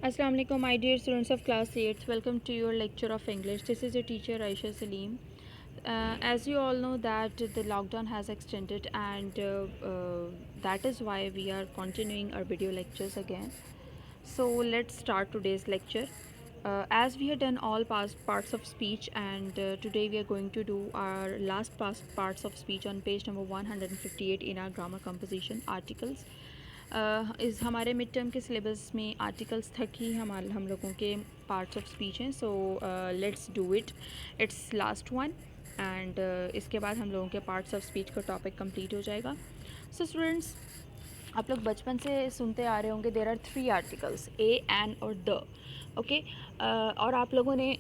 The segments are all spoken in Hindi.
Assalamu alaikum, my dear students of class 8th. Welcome to your lecture of English. This is your teacher Aisha Salim. As you all know that the lockdown has extended and that is why we are continuing our video lectures again. So let's start today's lecture. As we have done all past parts of speech and today we are going to do our last past parts of speech on page number 158 in our grammar composition articles. इस हमारे मिड टर्म के सिलेबस में आर्टिकल्स तक ही हम लोगों के पार्ट्स ऑफ स्पीच हैं. So let's do it. It's last one and इसके बाद हम लोगों के पार्ट्स ऑफ स्पीच का टॉपिक कंप्लीट हो जाएगा. सो स्टूडेंट्स, आप लोग बचपन से सुनते आ रहे होंगे there are 3 articles a, an और द. ओके. और आप लोगों ने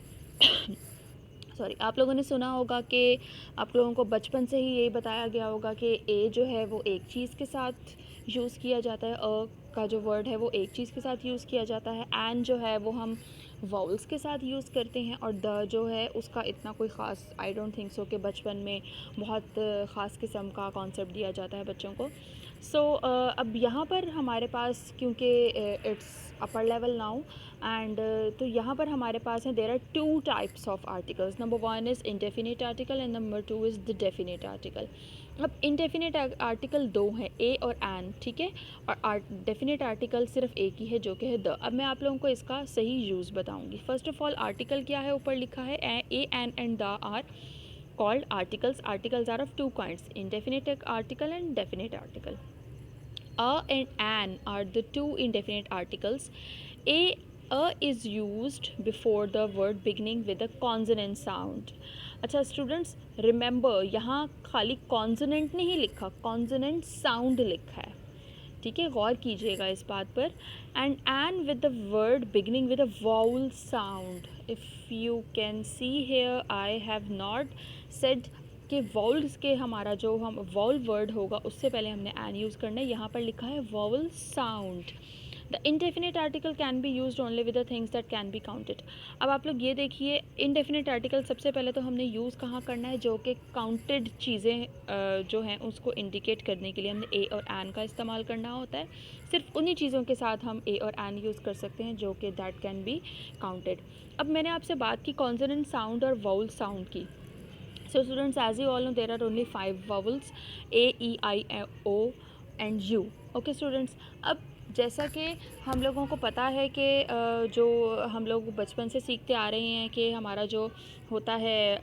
आप लोगों ने सुना होगा कि आप लोगों को बचपन से ही यही बताया गया होगा कि ए जो है वो एक चीज़ के साथ यूज़ किया जाता है, अ का जो वर्ड है वो एक चीज़ के साथ यूज़ किया जाता है, एन जो है वो हम वाउल्स के साथ यूज़ करते हैं और द जो है उसका इतना कोई ख़ास आई डोंट थिंक सो कि बचपन में बहुत ख़ास किस्म का कॉन्सेप्ट दिया जाता है बच्चों को. सो अब यहाँ पर हमारे पास क्योंकि it's upper level now and तो यहाँ पर हमारे पास हैं there are 2 types of articles. Number 1 is indefinite article and number 2 is the definite article. अब इंडेफिनिट आर्टिकल 2 हैं, ए और एन, ठीक है, और डेफिनिट आर्टिकल सिर्फ एक ही है जो कि है द. अब मैं आप लोगों को इसका सही यूज़ बताऊंगी. फर्स्ट ऑफ ऑल आर्टिकल क्या है, ऊपर लिखा है a, an and the are called articles. Articles are of 2 kinds, indefinite article and definite article. A and an are the 2 indefinite articles. A is used before the word beginning with a consonant sound. अच्छा स्टूडेंट्स, रिमेंबर यहाँ खाली कॉन्सोनेंट नहीं लिखा, कॉन्सोनेंट साउंड लिखा है, ठीक है, गौर कीजिएगा इस बात पर. And with the word beginning with a vowel sound. If you can see here I have not said कि वाउल्स के हमारा जो हम वाउल वर्ड होगा उससे पहले हमने एन यूज़ करना है. यहाँ पर लिखा है vowel sound. The indefinite article can be use only with the things that can be counted. अब आप लोग ये देखिए, इनडेफिनिट आर्टिकल सबसे पहले तो हमने यूज़ कहाँ करना है, जो कि काउंटेड चीज़ें जो हैं उसको इंडिकेट करने के लिए हमने ए और एन का इस्तेमाल करना होता है. सिर्फ उन्हीं चीज़ों के साथ हम ए और एन यूज़ कर सकते हैं जो कि दैट कैन बी काउंटेड. अब मैंने आपसे बात की कॉन्सोनेंट साउंड और वाउल साउंड की. So students, as you all know, there are only 5 vowels: A, E, I, O and U. Okay students, अब जैसा कि हम लोगों को पता है कि जो हम लोग बचपन से सीखते आ रहे हैं कि हमारा जो होता है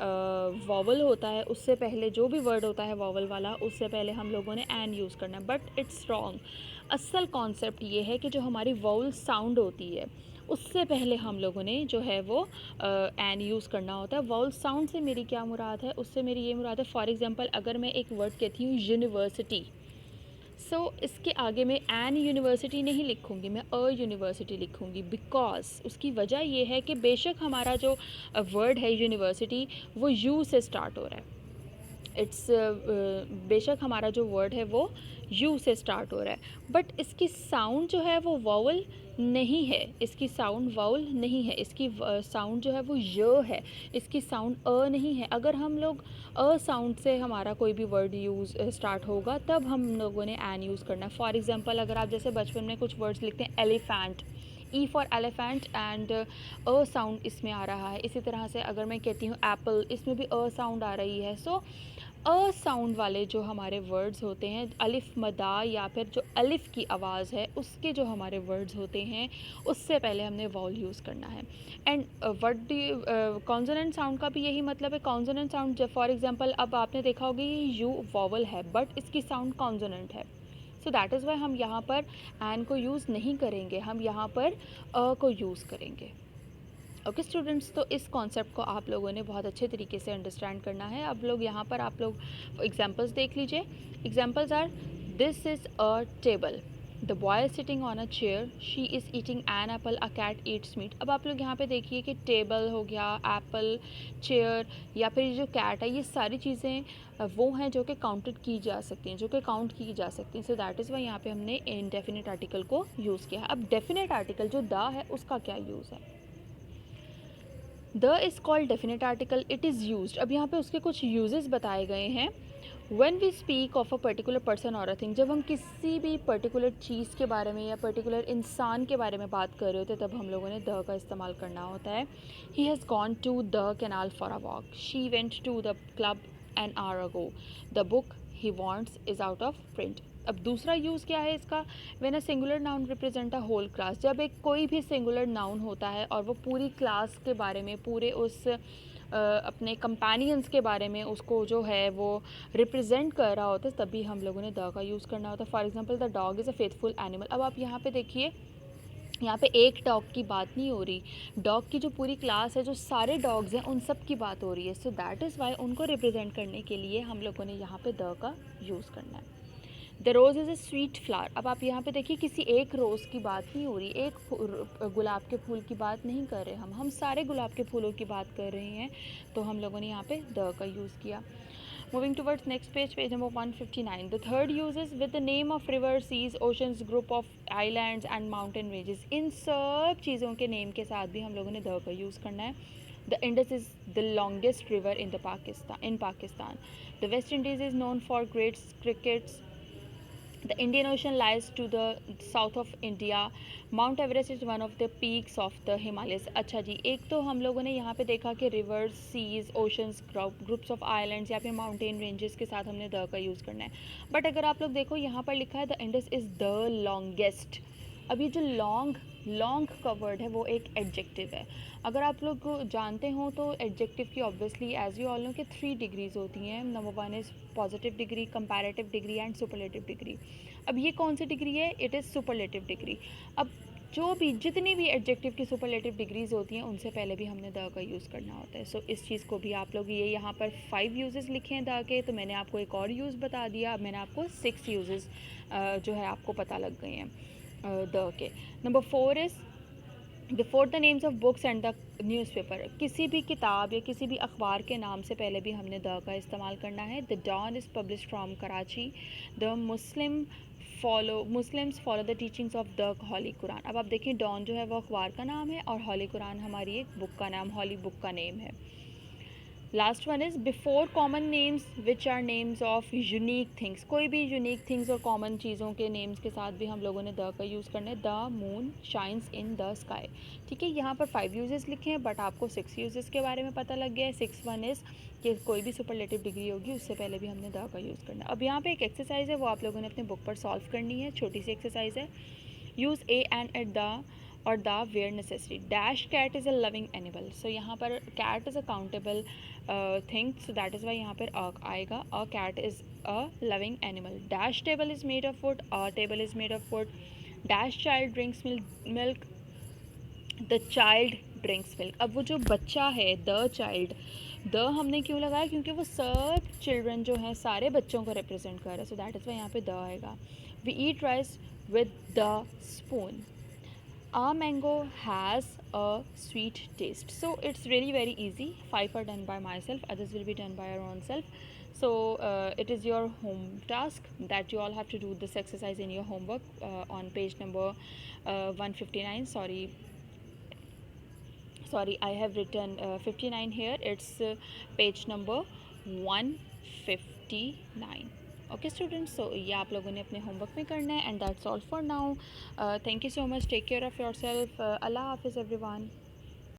वॉवल होता है, उससे पहले जो भी वर्ड होता है वॉवल वाला, उससे पहले हम लोगों ने एन यूज़ करना है. But it's wrong. असल कॉन्सेप्ट ये है कि जो हमारी वॉवल साउंड होती है उससे पहले हम लोगों ने जो है वो एन यूज़ करना होता है. वाउल साउंड से मेरी क्या मुराद है, उससे मेरी ये मुराद है, फॉर एग्जांपल अगर मैं एक वर्ड कहती हूँ यूनिवर्सिटी, सो इसके आगे मैं एन यूनिवर्सिटी नहीं लिखूँगी, मैं अ यूनिवर्सिटी लिखूँगी. बिकॉज उसकी वजह ये है कि बेशक हमारा जो वर्ड है यूनिवर्सिटी वो यू से स्टार्ट हो रहा है. इट्स बेशक हमारा जो वर्ड है वो यू से स्टार्ट हो रहा है, बट इसकी साउंड जो है वो वाउल नहीं है, इसकी साउंड वाउल नहीं है, इसकी साउंड जो है वो य है, इसकी साउंड अ नहीं है. अगर हम लोग अ साउंड से हमारा कोई भी वर्ड यूज़ स्टार्ट होगा तब हम लोगों ने एन यूज़ करना है. फॉर एग्जांपल अगर आप जैसे बचपन में कुछ वर्ड्स लिखते हैं elephant, E for elephant and a sound इसमें आ रहा है. इसी तरह से अगर मैं कहती हूँ एप्पल, इसमें भी अ साउंड आ रही है. सो अ साउंड वाले जो हमारे वर्ड्स होते हैं, अलिफ मदा या फिर जो अलिफ की आवाज़ है उसके जो हमारे वर्ड्स होते हैं उससे पहले हमने वॉल यूज़ करना है. एंड वर्ड कॉन्सोनेंट साउंड का भी यही मतलब है. कॉन्सोनेंट साउंड जब फॉर एग्जांपल अब आपने देखा होगा ये यू वॉवल है बट इसकी साउंड कॉन्सोनेंट है. सो दैट इज़ वाई हम यहाँ पर एन को यूज़ नहीं करेंगे, हम यहाँ पर अ को यूज़ करेंगे. ओके स्टूडेंट्स, तो इस कॉन्सेप्ट को आप लोगों ने बहुत अच्छे तरीके से अंडरस्टैंड करना है. अब लोग यहाँ पर आप लोग एग्जांपल्स देख लीजिए. Examples are this is a table, the boy is sitting on a chair, she is eating an apple, a cat eats meat. अब आप लोग यहाँ पे देखिए कि टेबल हो गया, एप्पल, चेयर या फिर जो कैट है, ये सारी चीज़ें वो हैं जो कि काउंटेड की जा सकती हैं, जो कि काउंट की जा सकती हैं. सो दैट इज़ वाई यहाँ पे हमने इनडेफिनिट आर्टिकल को यूज़ किया है. अब डेफिनेट आर्टिकल जो द है उसका क्या यूज़ है. The is called definite article, it is used. अब यहाँ पे उसके कुछ यूजेस बताए गए हैं. When we speak of a particular person or a thing, जब हम किसी भी पर्टिकुलर चीज़ के बारे में या पर्टिकुलर इंसान के बारे में बात कर रहे होते हैं तब हम लोगों ने द का इस्तेमाल करना होता है. He has gone to the canal for a walk. She went to the club an hour ago. The book he wants is out of print. अब दूसरा यूज़ क्या है इसका? When a singular noun represent a whole class, जब एक कोई भी सिंगुलर नाउन होता है और वो पूरी क्लास के बारे में, पूरे उस अपने कंपेनियंस के बारे में उसको जो है वो रिप्रेजेंट कर रहा होता है, तभी हम लोगों ने द का यूज़ करना होता है. For example, the dog is a faithful animal. अब आप यहाँ पे देखिए, यहाँ पे एक डॉग की बात नहीं हो रही, डॉग की जो पूरी क्लास है, जो सारे डॉग्स हैं उन सब की बात हो रही है. सो दैट इज़ वाई उनको रिप्रेजेंट करने के लिए हम लोगों ने यहाँ पे द का यूज़ करना है. The rose is a sweet flower. अब आप यहाँ पे देखिए, किसी एक रोज़ की बात नहीं हो रही, एक गुलाब के फूल की बात नहीं कर रहे हम सारे गुलाब के फूलों की बात कर रहे हैं, तो हम लोगों ने यहाँ पे द का यूज़ किया. Moving towards next page, page number 159. The third uses with the name of rivers, seas, oceans, group of islands and mountain ranges. इन सब चीज़ों के नेम के साथ भी हम लोगों ने द का यूज़ करना है. The Indus is the longest river in Pakistan. The West Indies is known for great crickets. The Indian Ocean lies to the south of India. Mount Everest is one of the peaks of the Himalayas. अच्छा जी, एक तो हम लोगों ने यहाँ पे देखा कि rivers, seas, oceans, groups of islands या फिर माउंटेन रेंजेस के साथ हमने द का यूज़ करना है. बट अगर आप लोग देखो, यहाँ पर लिखा है the Indus is the longest. अब ये जो लॉन्ग का वर्ड है वो एक एडजेक्टिव है. अगर आप लोग जानते हो तो एडजेक्टिव की obviously as you all know कि 3 डिग्रीज़ होती हैं. Number 1 is positive degree, comparative degree and superlative degree. अब ये कौन सी डिग्री है? It is superlative degree. अब जो भी जितनी भी एडजेक्टिव की सुपरलेटिव डिग्रीज़ होती हैं उनसे पहले भी हमने द का यूज़ करना होता है. सो इस चीज़ को भी आप लोग, ये यहाँ पर 5 यूजेस लिखे हैं द के, तो मैंने आपको एक और यूज़ बता दिया. अब मैंने आपको 6 यूजेस जो है आपको पता लग गए हैं द के. Number 4 is before the names of books and the newspaper. किसी भी किताब या किसी भी अखबार के नाम से पहले भी हमने द का इस्तेमाल करना है. The Dawn is publish from Karachi. The Muslims follow the teachings of the holy Quran. अब आप देखिए, डॉन जो है वो अखबार का नाम है और हॉली कुरान हमारी एक बुक का नाम, हॉली बुक का नेम है. Last one is before common names which are names of unique things. कोई भी यूनिक थिंग्स और कॉमन चीज़ों के नेम्स के साथ भी हम लोगों ने द का यूज़ करना है. The moon shines in the sky. ठीक है, यहाँ पर 5 यूजेस लिखे हैं बट आपको 6 यूजेस के बारे में पता लग गया है. 6 वन इज़ कि कोई भी सुपरलेटिव डिग्री होगी उससे पहले भी हमने द का यूज़ करना है. अब यहाँ पे एक एक्सरसाइज है, वो आप लोगों ने अपने बुक पर सॉल्व करनी है. छोटी सी एक्सरसाइज है. Use a and at the और the where necessary. Dash cat is a loving animal. So यहाँ पर cat is a countable thing, so that is why यहाँ पर आएगा. A cat is a loving animal. Dash table is made of wood. A table is made of wood. Dash child drinks milk. The child drinks milk. अब वो जो बच्चा है, द चाइल्ड, द हमने क्यों लगाया? क्योंकि वो सब चिल्ड्रन जो हैं सारे बच्चों को रिप्रेजेंट कर रहा है. सो दैट इज़ वाई यहाँ पे द आएगा. We eat rice with the spoon. A mango has a sweet taste. So it's really very easy. 5 are done by myself, others will be done by your own self. So it is your home task that you all have to do this exercise in your homework on page number 159. Sorry, I have written 59 here. It's page number 159. Okay students, so ये आप लोगों ने अपने होमवर्क में करना है. And that's all for now. Thank you so much. Take care of yourself. अल्लाह हाफिज़ एवरीवन.